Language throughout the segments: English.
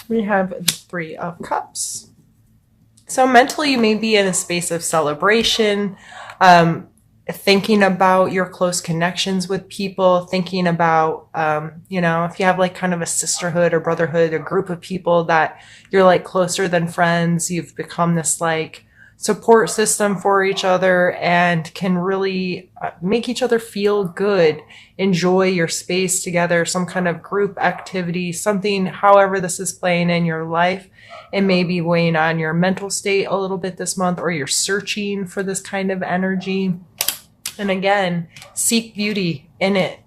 We have the Three of Cups. So mentally, you may be in a space of celebration, thinking about your close connections with people, thinking about, if you have like kind of a sisterhood or brotherhood, a group of people that you're like closer than friends, you've become this like support system for each other and can really make each other feel good, enjoy your space together, some kind of group activity, something, however this is playing in your life. It may be weighing on your mental state a little bit this month, or you're searching for this kind of energy. And again, seek beauty in it.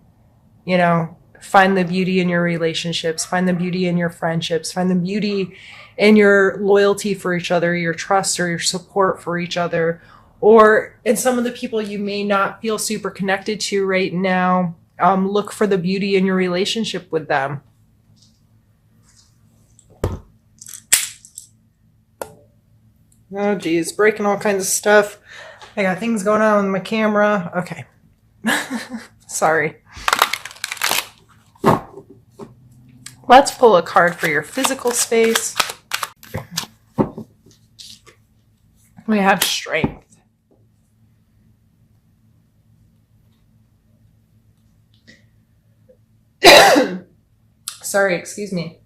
Find the beauty in your relationships, find the beauty in your friendships, find the beauty in your loyalty for each other, your trust or your support for each other, or in some of the people you may not feel super connected to right now. Look for the beauty in your relationship with them. Oh, geez, breaking all kinds of stuff. I got things going on with my camera. Okay. Sorry. Let's pull a card for your physical space. We have Strength. Sorry, excuse me.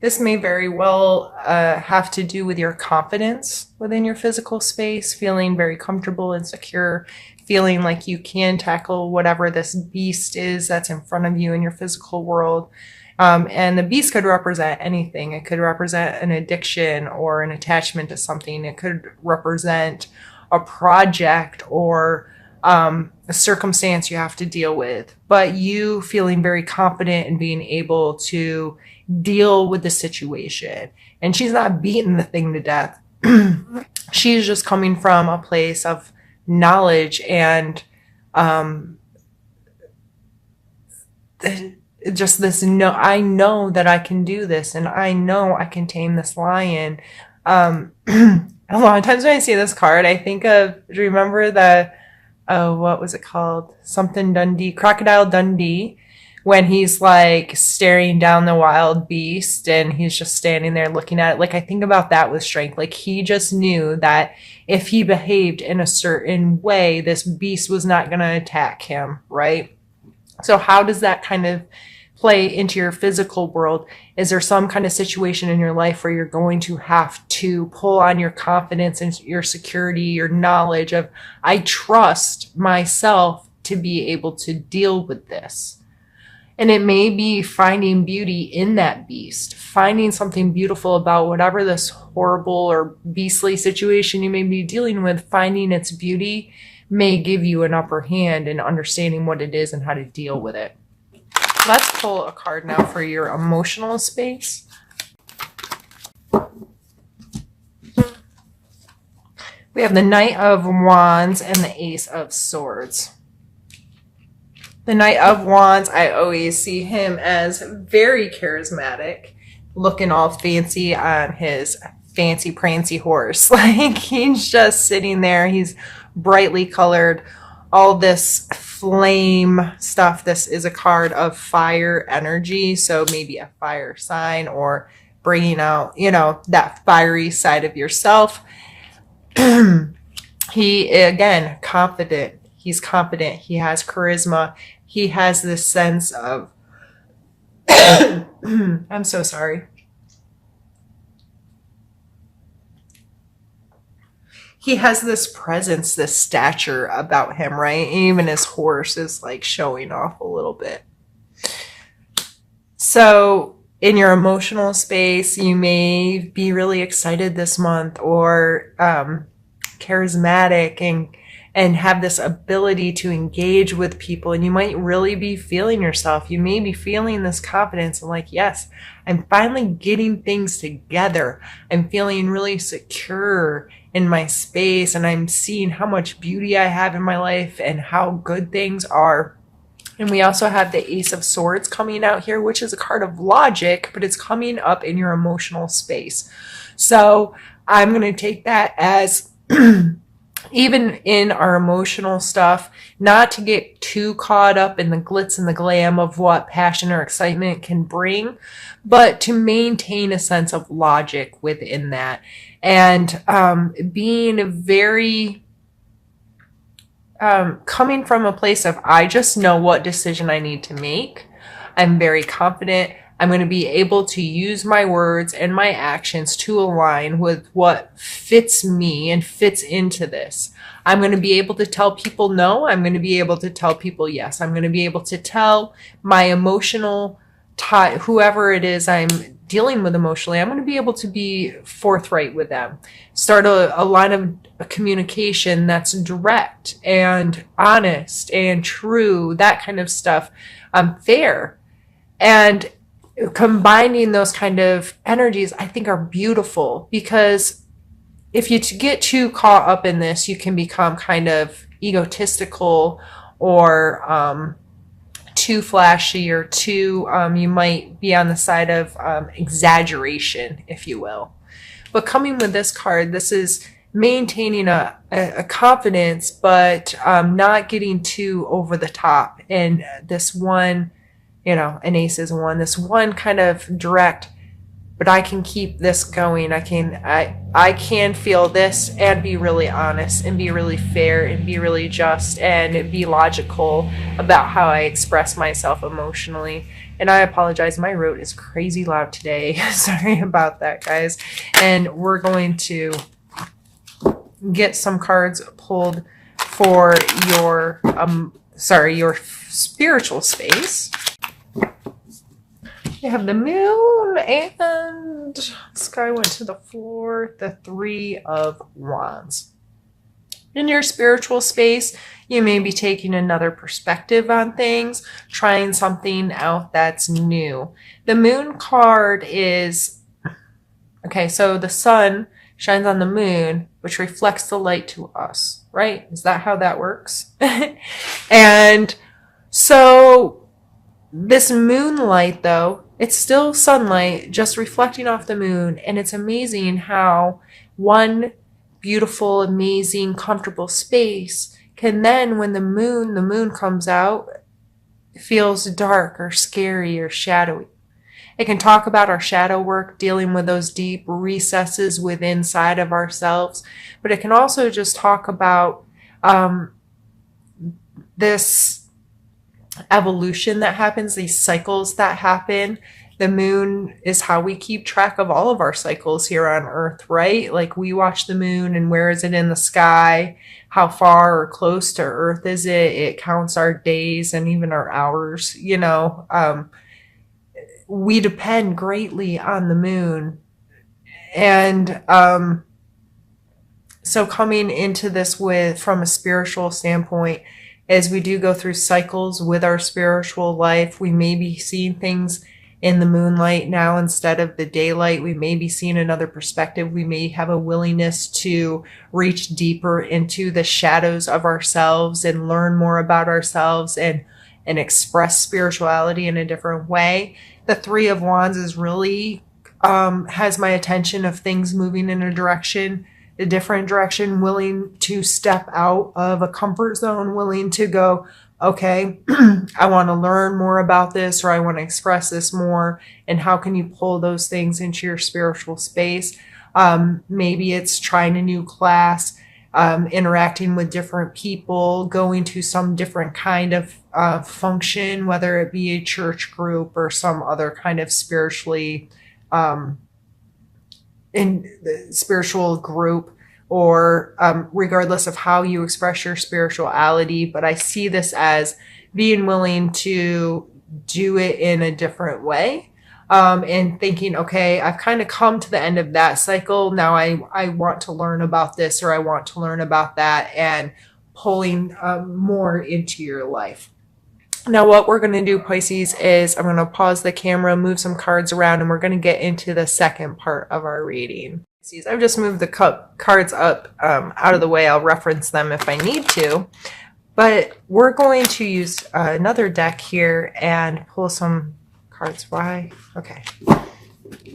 This may very well have to do with your confidence within your physical space, feeling very comfortable and secure, feeling like you can tackle whatever this beast is that's in front of you in your physical world. And the beast could represent anything. It could represent an addiction or an attachment to something. It could represent a project or a circumstance you have to deal with. But you feeling very confident and being able to deal with the situation. And she's not beating the thing to death. She's just coming from a place of knowledge and just this I know that I can do this, and I know I can tame this lion. A lot of times when I see this card, I think of, do you remember what was it called? Something Dundee, Crocodile Dundee, when he's like staring down the wild beast and he's just standing there looking at it. Like, I think about that with Strength. Like, he just knew that if he behaved in a certain way, this beast was not going to attack him, right? So how does that kind of play into your physical world? Is there some kind of situation in your life where you're going to have to pull on your confidence and your security, your knowledge of, I trust myself to be able to deal with this? And it may be finding beauty in that beast, finding something beautiful about whatever this horrible or beastly situation you may be dealing with. Finding its beauty may give you an upper hand in understanding what it is and how to deal with it. Let's pull a card now for your emotional space. We have the Knight of Wands and the Ace of Swords. The Knight of Wands, I always see him as very charismatic, looking all fancy on his fancy prancy horse. Like, he's just sitting there. He's brightly colored, all this flame stuff. This is a card of fire energy, so maybe a fire sign or bringing out, that fiery side of yourself. He, again, confident. He's confident. He has charisma. He has this sense of, I'm so sorry. He has this presence, this stature about him, right? Even his horse is like showing off a little bit. So in your emotional space, you may be really excited this month, or charismatic and have this ability to engage with people, and you might really be feeling yourself. You may be feeling this confidence and like, yes, I'm finally getting things together. I'm feeling really secure in my space, and I'm seeing how much beauty I have in my life and how good things are. And we also have the Ace of Swords coming out here, which is a card of logic, but it's coming up in your emotional space. So I'm going to take that as even in our emotional stuff, not to get too caught up in the glitz and the glam of what passion or excitement can bring, but to maintain a sense of logic within that. And being very, coming from a place of, I just know what decision I need to make. I'm very confident. I'm going to be able to use my words and my actions to align with what fits me and fits into this. I'm going to be able to tell people no. I'm going to be able to tell people yes. I'm going to be able to tell my emotional tie, whoever it is I'm dealing with emotionally, I'm going to be able to be forthright with them. Start a line of communication that's direct and honest and true, that kind of stuff, fair. And combining those kind of energies, I think, are beautiful, because if you get too caught up in this, you can become kind of egotistical or too flashy, or too, you might be on the side of exaggeration, if you will. But coming with this card, this is maintaining a confidence, but not getting too over the top. And this one, an ace is one, this one kind of direct, but I can keep this going. I can feel this and be really honest and be really fair and be really just and be logical about how I express myself emotionally. And I apologize, my rote is crazy loud today. Sorry about that, guys. And we're going to get some cards pulled for your your spiritual space. You have the moon, and sky went to the floor, the 3 of Wands. In your spiritual space, you may be taking another perspective on things, trying something out that's new. The moon card is, okay, so the sun shines on the moon, which reflects the light to us, right? Is that how that works? And so this moonlight, though, it's still sunlight just reflecting off the moon. And it's amazing how one beautiful, amazing, comfortable space can then, when the moon comes out, it feels dark or scary or shadowy. It can talk about our shadow work, dealing with those deep recesses within inside of ourselves. But it can also just talk about this evolution that happens, these cycles that happen. The moon is how we keep track of all of our cycles here on Earth, right? Like, we watch the moon, and where is it in the sky? How far or close to Earth is it? It counts our days and even our hours. We depend greatly on the moon. And so coming into this from a spiritual standpoint, as we do go through cycles with our spiritual life, we may be seeing things in the moonlight now instead of the daylight. We may be seeing another perspective. We may have a willingness to reach deeper into the shadows of ourselves and learn more about ourselves and express spirituality in a different way. The 3 of Wands is really has my attention of things moving in a different direction, willing to step out of a comfort zone, willing to go, okay, I want to learn more about this, or I want to express this more. And how can you pull those things into your spiritual space? Maybe it's trying a new class, interacting with different people, going to some different kind of function, whether it be a church group or some other kind of spiritual group, or regardless of how you express your spirituality. But I see this as being willing to do it in a different way, and thinking, okay, I've kind of come to the end of that cycle. Now I want to learn about this, or I want to learn about that, and pulling more into your life. Now, what we're going to do, Pisces, is I'm going to pause the camera, move some cards around, and we're going to get into the second part of our reading. Pisces, I've just moved the cards up out of the way. I'll reference them if I need to. But we're going to use another deck here and pull some cards. Why? Okay.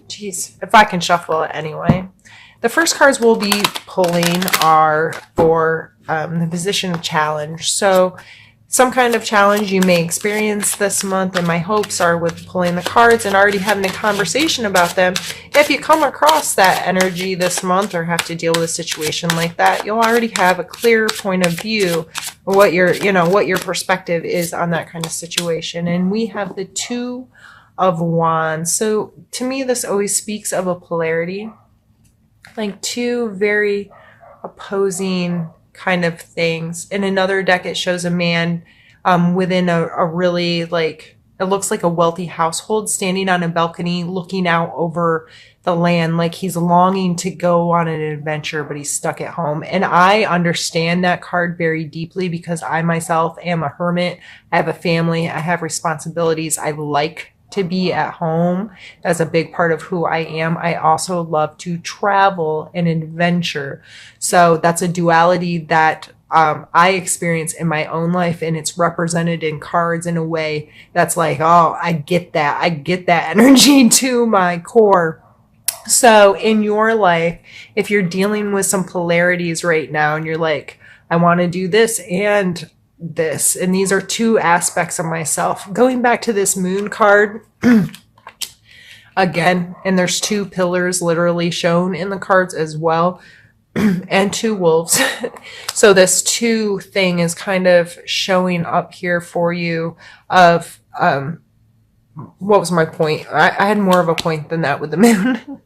Jeez, if I can shuffle it anyway. The first cards we'll be pulling are for the position of challenge. So some kind of challenge you may experience this month, and my hopes are with pulling the cards and already having a conversation about them. If you come across that energy this month or have to deal with a situation like that, you'll already have a clear point of view of what your perspective is on that kind of situation. And we have the Two of Wands. So to me, this always speaks of a polarity, like two very opposing kind of things. In another deck, it shows a man within a really, like, it looks like a wealthy household standing on a balcony looking out over the land, like he's longing to go on an adventure, but he's stuck at home. And I understand that card very deeply because I myself am a hermit. I have a family. I have responsibilities. I like to be at home. That's a big part of who I am. I also love to travel and adventure. So that's a duality that I experience in my own life, and it's represented in cards in a way that's like, oh, I get that. I get that energy to my core. So in your life, if you're dealing with some polarities right now and you're like, I want to do this and this, and these are two aspects of myself. Going back to this Moon card again, and there's two pillars literally shown in the cards as well, and two wolves. So this two thing is kind of showing up here for you of what was my point? I had more of a point than that with the moon.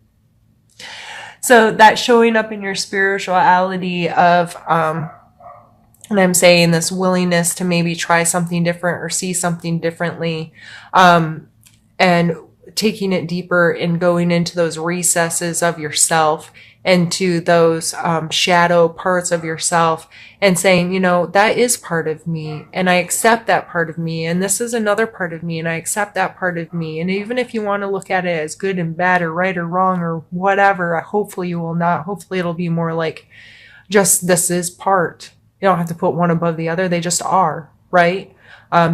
So that showing up in your spirituality of and I'm saying this willingness to maybe try something different or see something differently, and taking it deeper and going into those recesses of yourself, into those shadow parts of yourself, and saying, that is part of me, and I accept that part of me, and this is another part of me, and I accept that part of me. And even if you want to look at it as good and bad or right or wrong or whatever, hopefully you will not. Hopefully it'll be more like just this is part. You don't have to put one above the other. They just are, right?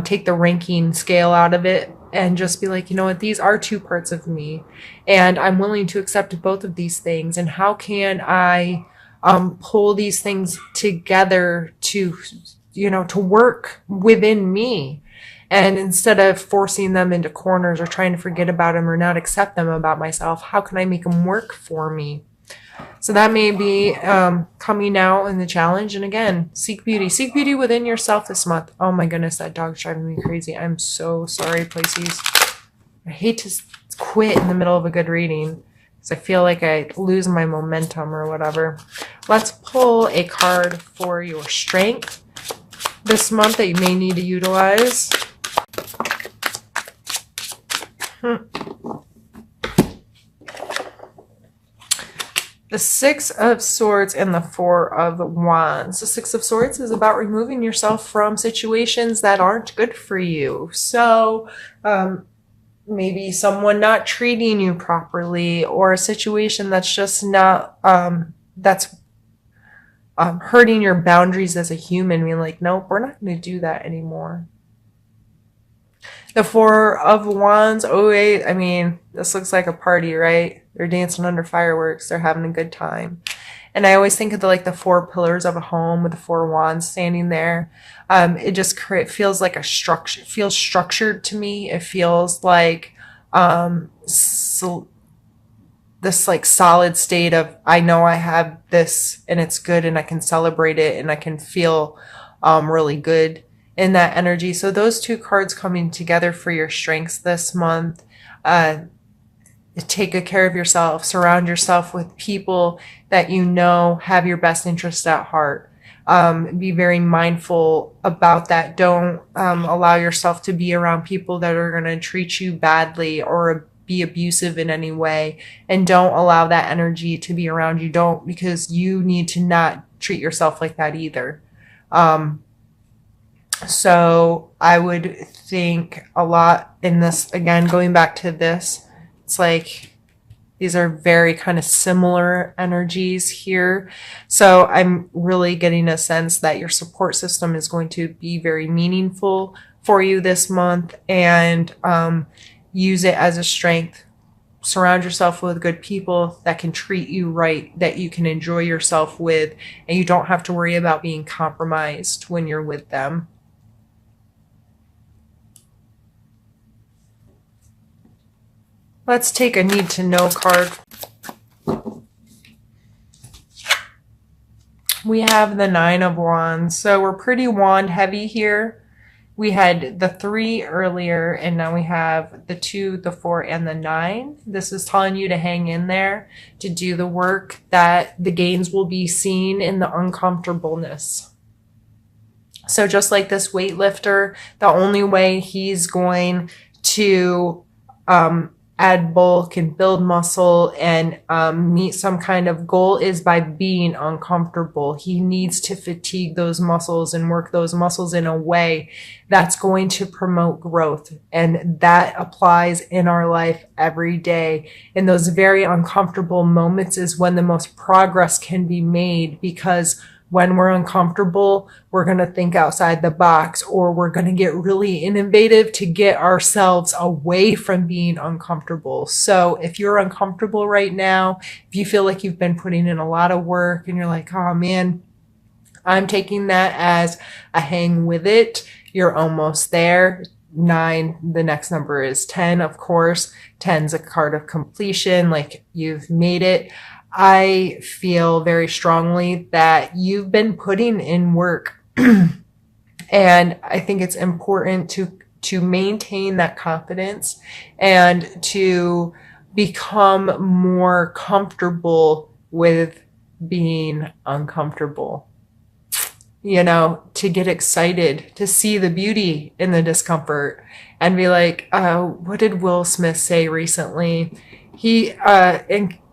Take the ranking scale out of it and just be like, you know what? These are two parts of me, and I'm willing to accept both of these things. And how can I pull these things together to work within me? And instead of forcing them into corners or trying to forget about them or not accept them about myself, how can I make them work for me? So that may be coming out in the challenge. And again, seek beauty. Seek beauty within yourself this month. Oh my goodness, that dog's driving me crazy. I'm so sorry, Pisces. I hate to quit in the middle of a good reading because I feel like I lose my momentum or whatever. Let's pull a card for your strength this month that you may need to utilize. The Six of Swords and the Four of Wands. The Six of Swords is about removing yourself from situations that aren't good for you. So maybe someone not treating you properly, or a situation that's just not, that's hurting your boundaries as a human. Being like, nope, we're not going to do that anymore. The Four of Wands, I mean, this looks like a party, right? They're dancing under fireworks. They're having a good time. And I always think of the four pillars of a home with the four wands standing there. It just feels like a structure. It feels structured to me. It feels like this like solid state of, I know I have this and it's good and I can celebrate it and I can feel really good in that energy. So those two cards coming together for your strengths this month. Take good care of yourself. Surround yourself with people that have your best interest at heart. Be very mindful about that. Don't allow yourself to be around people that are going to treat you badly or be abusive in any way. And don't allow that energy to be around you. Don't, because you need to not treat yourself like that either. So I would think a lot in this, again, going back to this, it's like these are very kind of similar energies here. So I'm really getting a sense that your support system is going to be very meaningful for you this month, and use it as a strength surround yourself with good people that can treat you right, that you can enjoy yourself with, and you don't have to worry about being compromised when you're with them. Let's take a need to know card. We have the Nine of Wands. So we're pretty wand heavy here. We had the 3 earlier, and now we have the 2, the 4, and the 9. This is telling you to hang in there, to do the work, that the gains will be seen in the uncomfortableness. So just like this weightlifter, the only way he's going to add bulk and build muscle and meet some kind of goal is by being uncomfortable. He needs to fatigue those muscles and work those muscles in a way that's going to promote growth. And that applies in our life every day. In those very uncomfortable moments is when the most progress can be made, because when we're uncomfortable, we're going to think outside the box, or we're going to get really innovative to get ourselves away from being uncomfortable. So if you're uncomfortable right now, if you feel like you've been putting in a lot of work and you're like, oh man, I'm taking that as a hang with it. You're almost there. 9, the next number is 10, of course. 10's a card of completion, like you've made it. I feel very strongly that you've been putting in work. And I think it's important to maintain that confidence and to become more comfortable with being uncomfortable. You know, to get excited, to see the beauty in the discomfort and be like, what did Will Smith say recently?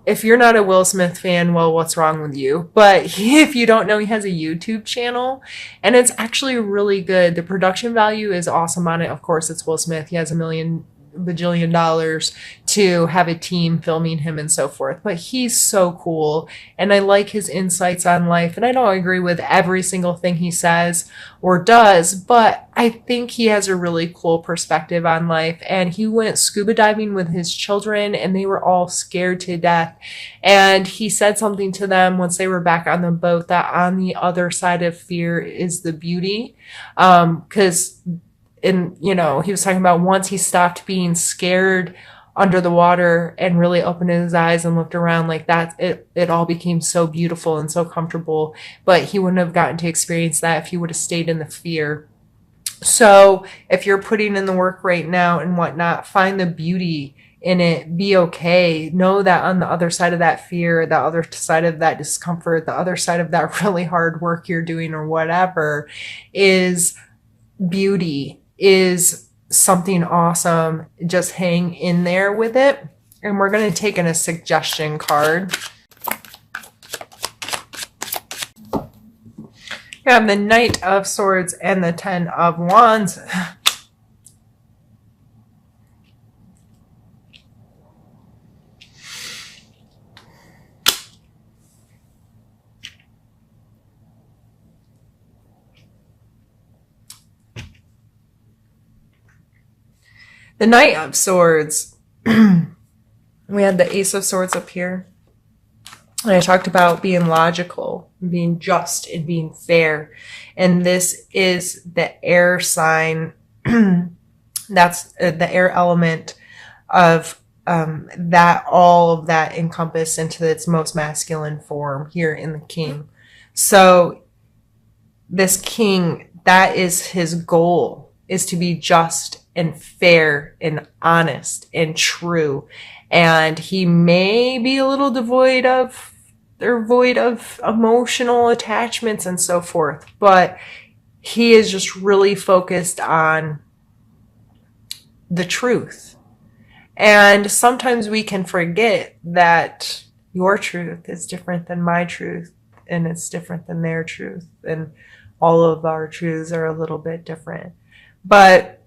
If you're not a Will Smith fan, well, what's wrong with you? But if you don't know, he has a YouTube channel, and it's actually really good. The production value is awesome on it. Of course, it's Will Smith. He has $1 bajillion to have a team filming him and so forth. But he's so cool, and I like his insights on life. And I don't agree with every single thing he says or does, but I think he has a really cool perspective on life. And he went scuba diving with his children, and they were all scared to death. And he said something to them once they were back on the boat, that on the other side of fear is the beauty. And, you know, he was talking about once he stopped being scared under the water and really opened his eyes and looked around like that, it all became so beautiful and so comfortable. But he wouldn't have gotten to experience that if he would have stayed in the fear. So if you're putting in the work right now and whatnot, find the beauty in it. Be okay. Know that on the other side of that fear, the other side of that discomfort, the other side of that really hard work you're doing or whatever, is beauty, is something awesome. Just hang in there with it. And we're going to take in a suggestion card. We have the Knight of Swords and the 10 of Wands. The Knight of Swords. We had the Ace of Swords up here. And I talked about being logical, being just, and being fair. And this is the air sign. That's the air element of that, all of that encompassed into its most masculine form here in the King. So this King, that is his goal, is to be just and fair and honest and true. And he may be a little void of emotional attachments and so forth, but he is just really focused on the truth. And sometimes we can forget that your truth is different than my truth, and it's different than their truth, and all of our truths are a little bit different. But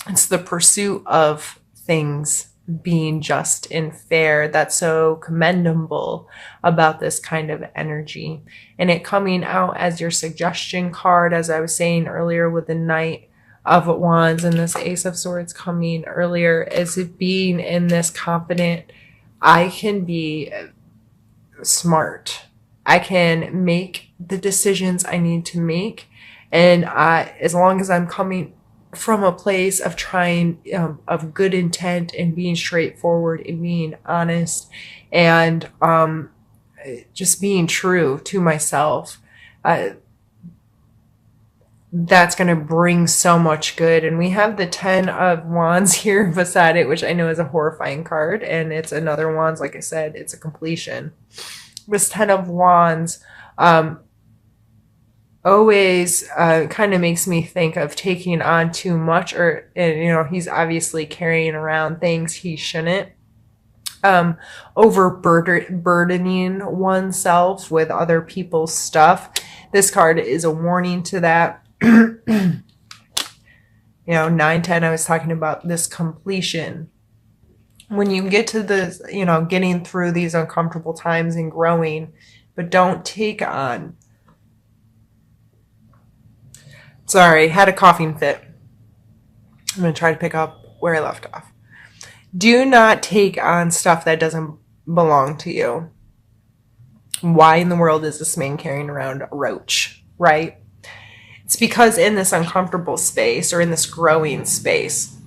it's the pursuit of things being just and fair that's so commendable about this kind of energy. And it coming out as your suggestion card, as I was saying earlier with the Knight of Wands and this Ace of Swords coming earlier is being in this confident, I can be smart. I can make the decisions I need to make. And as long as I'm coming from a place of trying, of good intent and being straightforward and being honest and just being true to myself, that's going to bring so much good. And we have the 10 of Wands here beside it, which I know is a horrifying card. And it's another Wands. Like I said, it's a completion. This 10 of Wands always kind of makes me think of taking on too much, or, you know, he's obviously carrying around things he shouldn't. Overburdening oneself with other people's stuff. This card is a warning to that. You know, 9-10, I was talking about this completion. When you get to this, you know, getting through these uncomfortable times and growing, but don't take on. Sorry, had a coughing fit. I'm going to try to pick up where I left off. Do not take on stuff that doesn't belong to you. Why in the world is this man carrying around a roach, right? It's because in this uncomfortable space or in this growing space,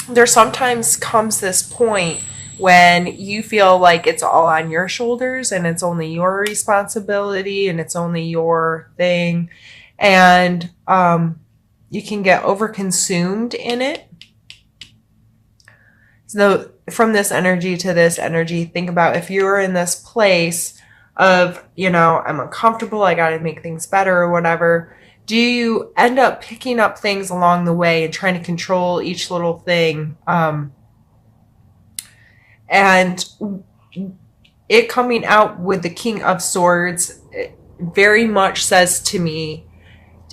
there sometimes comes this point when you feel like it's all on your shoulders and it's only your responsibility and it's only your thing. And you can get overconsumed in it. So from this energy to this energy, think about if you're in this place of, you know, I'm uncomfortable, I got to make things better or whatever. Do you end up picking up things along the way and trying to control each little thing? And it coming out with the King of Swords very much says to me,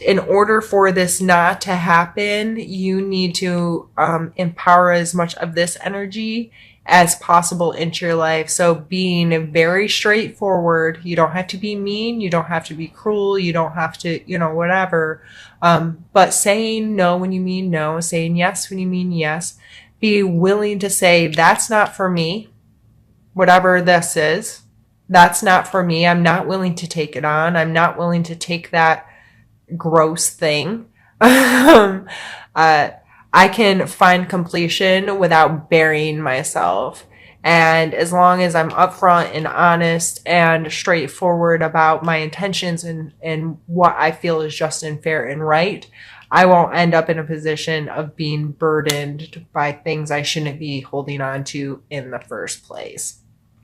in order for this not to happen, you need to empower as much of this energy as possible into your life. So being very straightforward, you don't have to be mean, you don't have to be cruel, you don't have to, you know, whatever. But saying no when you mean no, saying yes when you mean yes. Be willing to say, that's not for me, whatever this is. That's not for me. I'm not willing to take it on. I'm not willing to take that gross thing. I can find completion without burying myself. And as long as I'm upfront and honest and straightforward about my intentions and what I feel is just and fair and right, I won't end up in a position of being burdened by things I shouldn't be holding on to in the first place.